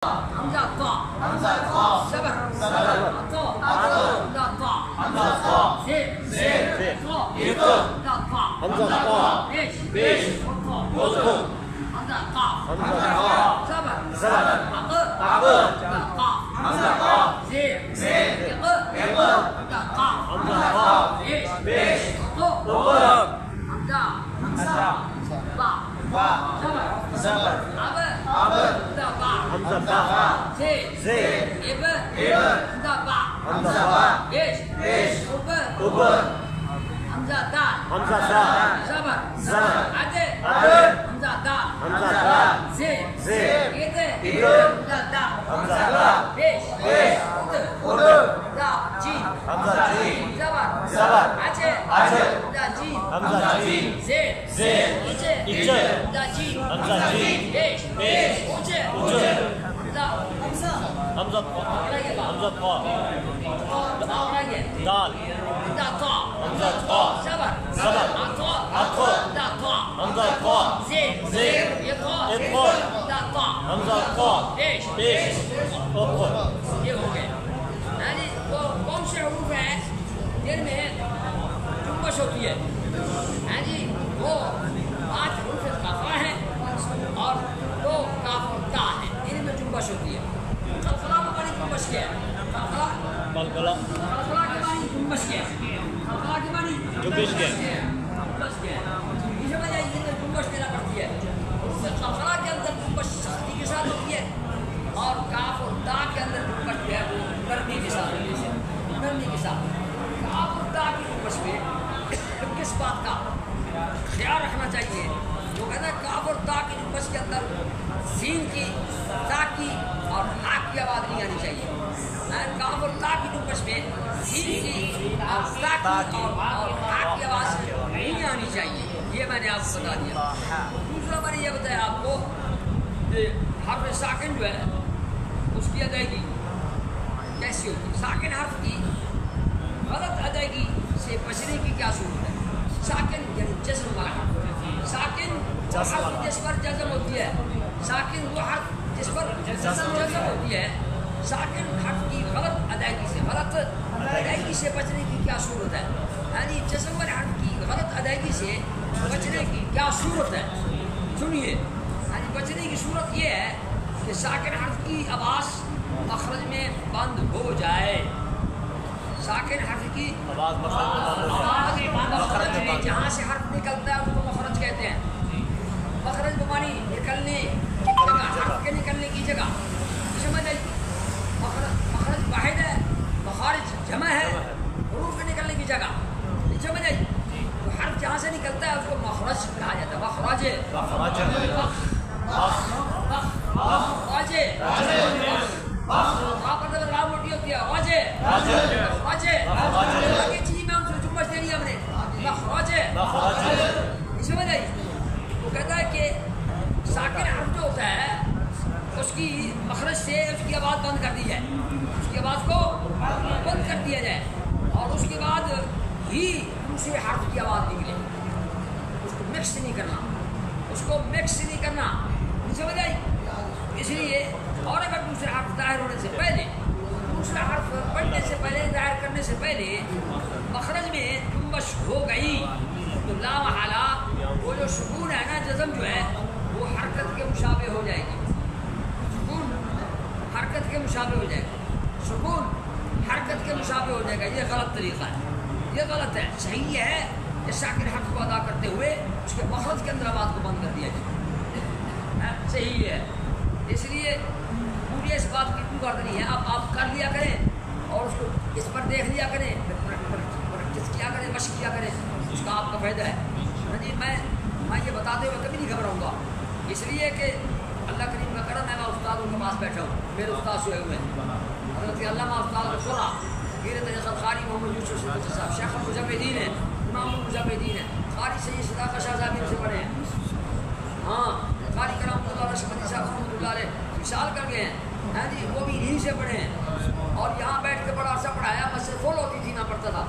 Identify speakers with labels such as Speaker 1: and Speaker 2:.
Speaker 1: حمزة طاء سبع طاء حمزة طاء زين طاء حمزة طاء بيش حمزة طاء سبع طاء زين حمزة طاء بيش حمزة طاء سبع حمزة باء زين حمزة باء ايش حمزة دال زبر عدل حمزة دال زين حمزة دال ايش حمزة جيم زبر عدل حمزة جيم زين حمزة جيم ايش
Speaker 2: حمزة طاء دال
Speaker 1: حمزة طاء
Speaker 2: حمزة طاء
Speaker 1: سبر
Speaker 2: عطاء حمزة طاء
Speaker 1: زين
Speaker 2: إطاء
Speaker 1: حمزة طاء
Speaker 2: حمزة طاء
Speaker 1: بيش
Speaker 2: أطاء
Speaker 1: یہ ہو گئے یعنی وہ کون سے حروف ہیں جن میں جنبش ہوتی ہے یعنی وہ 8 حروف قافہ ہیں اور 2 کاف اور تا ہیں ان میں جنبش ہوتی ہے قلقلہ کو بڑی جنبش کیا ہے قلقلہ کے بانی جنبش کیا ہے قلقلہ کے بانی
Speaker 2: جنبش کیا ہے
Speaker 1: اسے وجہ ان میں جنبش دینا پڑتی ہے قلقلہ کے اندر جنبش سختی کے ساتھ ہوتی ہے اور کاف اور تا کے اندر جنبش جو ہے وہ نرمی کے ساتھ ہوتی ہے نرمی کے ساتھ کاف اور تا کی جنبش میں کس بات کا خیال رکھنا چاہیے وہ کہتا ہے کاف اور تا کی جنبش کے اندر سین کی تا کی اور ہا کی آواز نہیں آنی چاہیے کاف اور تا کی جنبش میں سین کی اور تا کی اور ہا کی آواز نہیں آنی چاہیے یہ میں نے آپ کو بتا دیا دوسرا میں نے یہ بتایا آپ کو کہ حرف ساکن جو ہے اس کی ادائیگی کیسی ہوتی ہے ساکن حرف کی غلط ادائیگی سے بچنے کی کیا صورت ہے ساکن یعنی جزم والا حرف ساکن وہ حرف جس پر جزم ہوتی ہے ساکن وہ حرف جس پر جزم ہوتی ہے ساکن حرف کی غلط ادائیگی سے بچنے کی کیا صورت ہے یعنی جزم والے حرف کی غلط ادائیگی سے بچنے کی کیا صورت ہے سنیے یعنی بچنے کی صورت یہ ہے کہ ساکن حرف کی آواز مخرج میں بند ہو جائے ساکن حرف کی
Speaker 2: آواز
Speaker 1: مخرج میں جہاں سے حرف نکلتا ہے اس کو مخرج کہتے ہیں مخرج بمانی نکلنے کی جگہ حرف کے نکلنے کی جگہ سمجھ آئی مخرج واحد ہے مخارج جمع ہے حروف کے نکلنے کی جگہ سمجھ آئی تو حرف جہاں سے نکلتا ہے اس کو مخرج کہا جاتا ہے مخرج رام موٹی ہوتی ہے چیز میں جمبش دے دیا ہم نے سمجھ آئی وہ کہتا ہے کہ ساکن حرف جو ہوتا ہے اس کی مخرج سے اس کی آواز بند کر دی جائے اس کی آواز کو بند کر دیا جائے اور اس کے بعد ہی دوسرے حرف کی آواز نکلے اس کو مکس نہیں کرنا سمجھ آئی اس لیے اور اگر دوسرا حرف ظاہر ہونے سے پہلے دوسرا حرف پڑھنے سے پہلے ظاہر کرنے سے پہلے مخرج میں جنبش ہو گئی تو لا محالہ وہ جو سکون ہے نا جزم جو ہے وہ حرکت کے مشابہ ہو جائے گی سکون حرکت کے مشابہ ہو جائے گا سکون حرکت کے مشابہ ہو جائے گا یہ غلط طریقہ ہے یہ غلط ہے صحیح یہ ہے کہ ساکن حرف کو ادا کرتے ہوئے اس کے مخرج کے اندر آواز کو بند کر دیا جائے صحیح ہے اس لیے مجھے اس بات کی کیوں کرنی ہے آپ کر لیا کریں اور اس کو اس پر دیکھ لیا کریں پریکٹس کیا کریں مشق کیا کریں اس کا آپ کا فائدہ ہے جی میں یہ بتاتے ہوئے کبھی نہیں گھبراؤں گا اس لیے کہ اللہ کریم کا کرم ہے میں استادوں کے پاس بیٹھا ہوں میرے استاد سوئے ہوئے ہیں حضرت علامہ استاد الشرا پیر طریقت قاری محمد یوسف صدیقی صاحب شیخ المجاہدین ہیں امام المجاہدین ہیں قاری سید صداقت شاہ صاحب سے پڑھے ہیں ہاں قاری کرام اللہ رشمتی صاحب رحمۃ اللہ علیہ مثال کر گئے ہیں جی وہ بھی یہیں سے پڑھے ہیں اور یہاں بیٹھ کے بڑا عرصہ پڑھایا میں سے فول ہوتی تھی نہ پڑھتا تھا